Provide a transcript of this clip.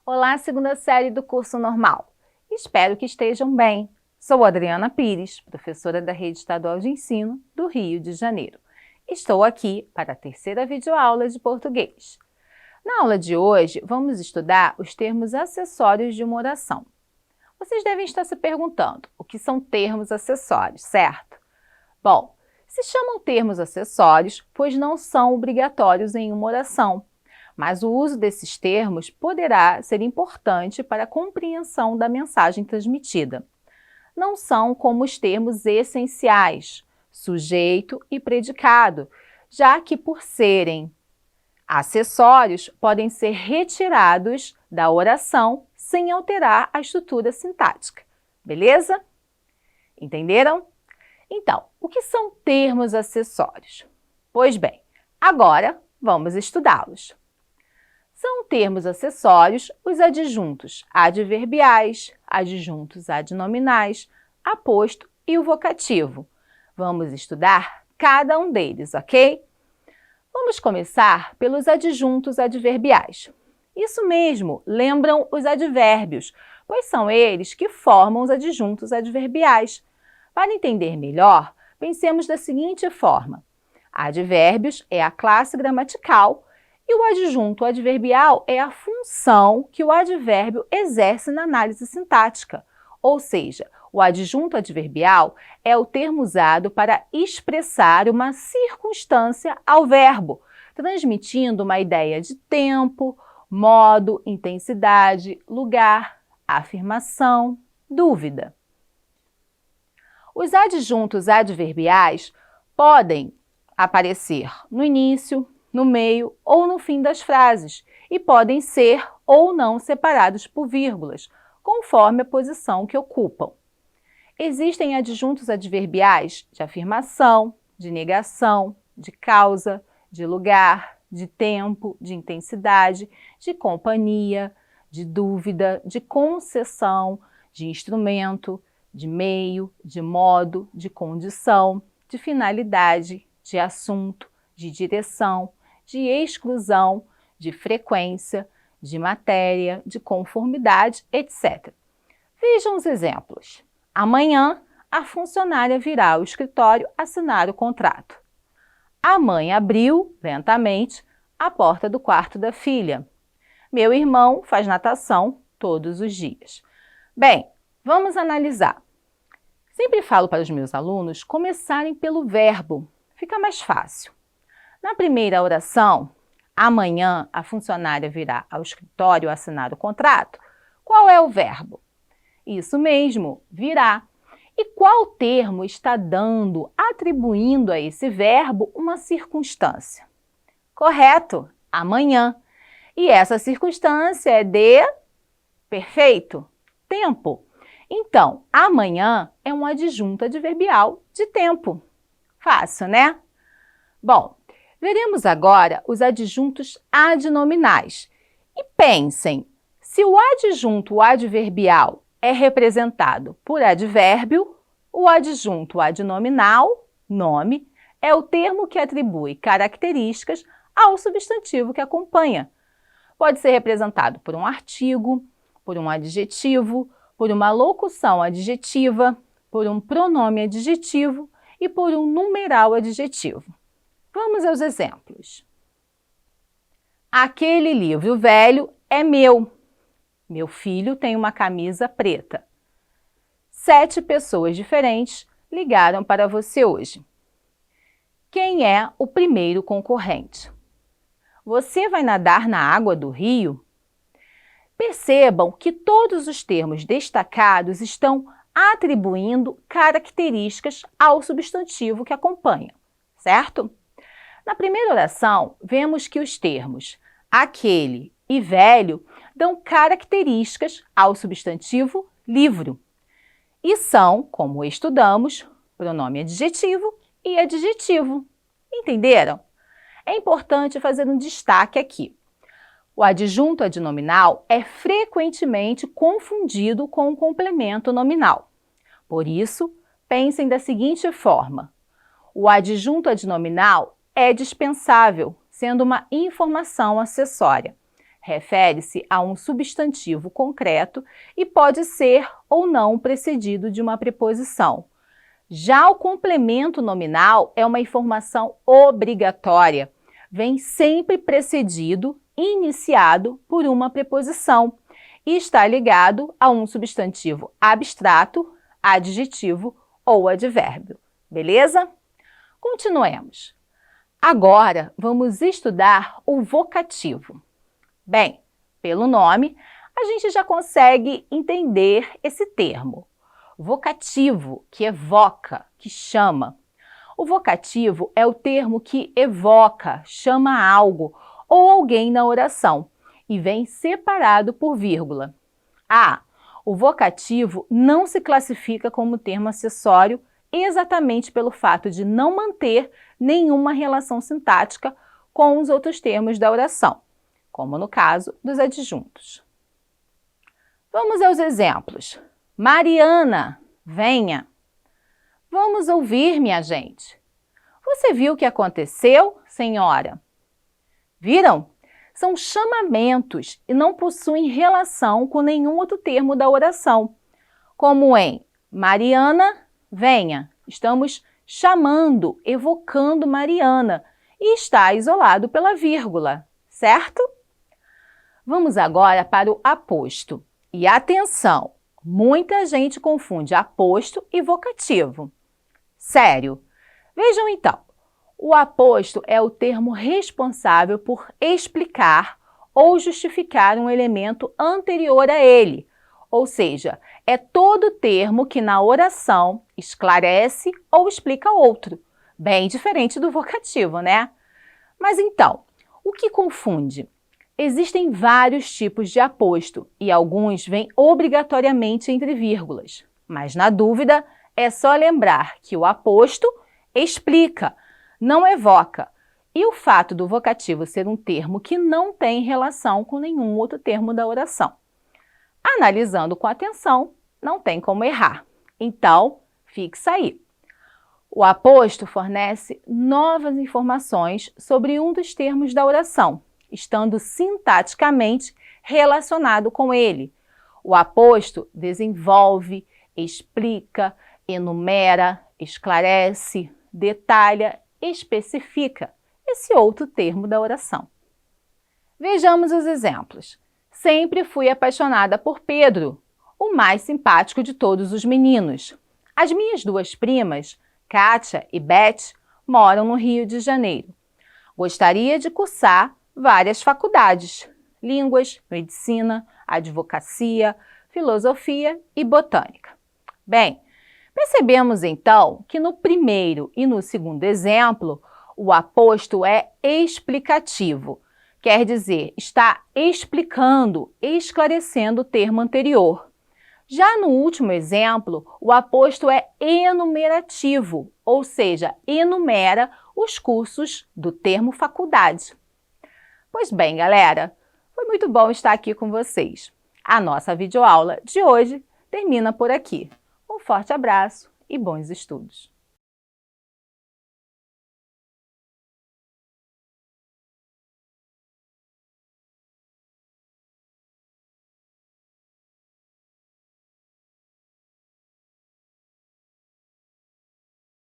Olá, segunda série do curso normal. Espero que estejam bem. Sou Adriana Pires, professora da Rede Estadual de Ensino do Rio de Janeiro. Estou aqui para a terceira videoaula de português. Na aula de hoje, vamos estudar os termos acessórios de uma oração. Vocês devem estar se perguntando o que são termos acessórios, certo? Bom, se chamam termos acessórios, pois não são obrigatórios em uma oração. Mas o uso desses termos poderá ser importante para a compreensão da mensagem transmitida. Não são como os termos essenciais, sujeito e predicado, já que, por serem acessórios, podem ser retirados da oração sem alterar a estrutura sintática. Beleza? Entenderam? Então, o que são termos acessórios? Pois bem, agora vamos estudá-los. São termos acessórios os adjuntos adverbiais, adjuntos adnominais, aposto e o vocativo. Vamos estudar cada um deles, ok? Vamos começar pelos adjuntos adverbiais. Isso mesmo, lembram os advérbios, pois são eles que formam os adjuntos adverbiais. Para entender melhor, pensemos da seguinte forma. Advérbios é a classe gramatical e o adjunto adverbial é a função que o advérbio exerce na análise sintática. Ou seja, o adjunto adverbial é o termo usado para expressar uma circunstância ao verbo, transmitindo uma ideia de tempo, modo, intensidade, lugar, afirmação, dúvida. Os adjuntos adverbiais podem aparecer no início, no meio ou no fim das frases e podem ser ou não separados por vírgulas, conforme a posição que ocupam. Existem adjuntos adverbiais de afirmação, de negação, de causa, de lugar, de tempo, de intensidade, de companhia, de dúvida, de concessão, de instrumento, de meio, de modo, de condição, de finalidade, de assunto, de direção, de exclusão, de frequência, de matéria, de conformidade, etc. Vejam os exemplos. Amanhã, a funcionária virá ao escritório assinar o contrato. A mãe abriu, lentamente, a porta do quarto da filha. Meu irmão faz natação todos os dias. Bem, vamos analisar. Sempre falo para os meus alunos começarem pelo verbo. Fica mais fácil. Na primeira oração, amanhã a funcionária virá ao escritório assinar o contrato. Qual é o verbo? Isso mesmo, virá. E qual termo está atribuindo a esse verbo uma circunstância? Correto, amanhã. E essa circunstância é de perfeito, tempo. Então, amanhã é um adjunto adverbial de tempo. Fácil, né? Bom, veremos agora os adjuntos adnominais. E pensem, se o adjunto adverbial é representado por advérbio, o adjunto adnominal, nome, é o termo que atribui características ao substantivo que acompanha. Pode ser representado por um artigo, por um adjetivo, por uma locução adjetiva, por um pronome adjetivo e por um numeral adjetivo. Vamos aos exemplos. Aquele livro velho é meu. Meu filho tem uma camisa preta. 7 pessoas diferentes ligaram para você hoje. Quem é o primeiro concorrente? Você vai nadar na água do rio? Percebam que todos os termos destacados estão atribuindo características ao substantivo que acompanha, certo? Na primeira oração, vemos que os termos aquele e velho dão características ao substantivo livro e são, como estudamos, pronome adjetivo e adjetivo. Entenderam? É importante fazer um destaque aqui. O adjunto adnominal é frequentemente confundido com o complemento nominal. Por isso, pensem da seguinte forma. O adjunto adnominal é dispensável, sendo uma informação acessória. refere-se a um substantivo concreto e pode ser ou não precedido de uma preposição. Já o complemento nominal é uma informação obrigatória. Vem sempre precedido, iniciado por uma preposição e está ligado a um substantivo abstrato, adjetivo ou advérbio. Beleza? Continuemos. Agora, vamos estudar o vocativo. Bem, pelo nome, a gente já consegue entender esse termo. Vocativo, que evoca, que chama. O vocativo é o termo que evoca, chama algo ou alguém na oração e vem separado por vírgula. O vocativo não se classifica como termo acessório exatamente pelo fato de não manter nenhuma relação sintática com os outros termos da oração, como no caso dos adjuntos. Vamos aos exemplos. Mariana, venha. Vamos ouvir, minha gente. Você viu o que aconteceu, senhora? Viram? São chamamentos e não possuem relação com nenhum outro termo da oração, como em Mariana, venha. Estamos chamando, evocando Mariana e está isolado pela vírgula, certo? Vamos agora para o aposto. E atenção, muita gente confunde aposto e vocativo. Sério. Vejam então, o aposto é o termo responsável por explicar ou justificar um elemento anterior a ele, ou seja, é todo termo que na oração esclarece ou explica outro, bem diferente do vocativo, né? Mas então, o que confunde? Existem vários tipos de aposto e alguns vêm obrigatoriamente entre vírgulas, mas na dúvida é só lembrar que o aposto explica, não evoca, e o fato do vocativo ser um termo que não tem relação com nenhum outro termo da oração. Analisando com atenção, não tem como errar. Então, fixa aí. O aposto fornece novas informações sobre um dos termos da oração, estando sintaticamente relacionado com ele. O aposto desenvolve, explica, enumera, esclarece, detalha, especifica esse outro termo da oração. Vejamos os exemplos. Sempre fui apaixonada por Pedro, o mais simpático de todos os meninos. As minhas duas primas, Kátia e Beth, moram no Rio de Janeiro. Gostaria de cursar várias faculdades: línguas, medicina, advocacia, filosofia e botânica. Bem, percebemos então que no primeiro e no segundo exemplo, o aposto é explicativo, quer dizer, está explicando, esclarecendo o termo anterior. Já no último exemplo, o aposto é enumerativo, ou seja, enumera os cursos do termo faculdade. Pois bem, galera, foi muito bom estar aqui com vocês. A nossa videoaula de hoje termina por aqui. Um forte abraço e bons estudos!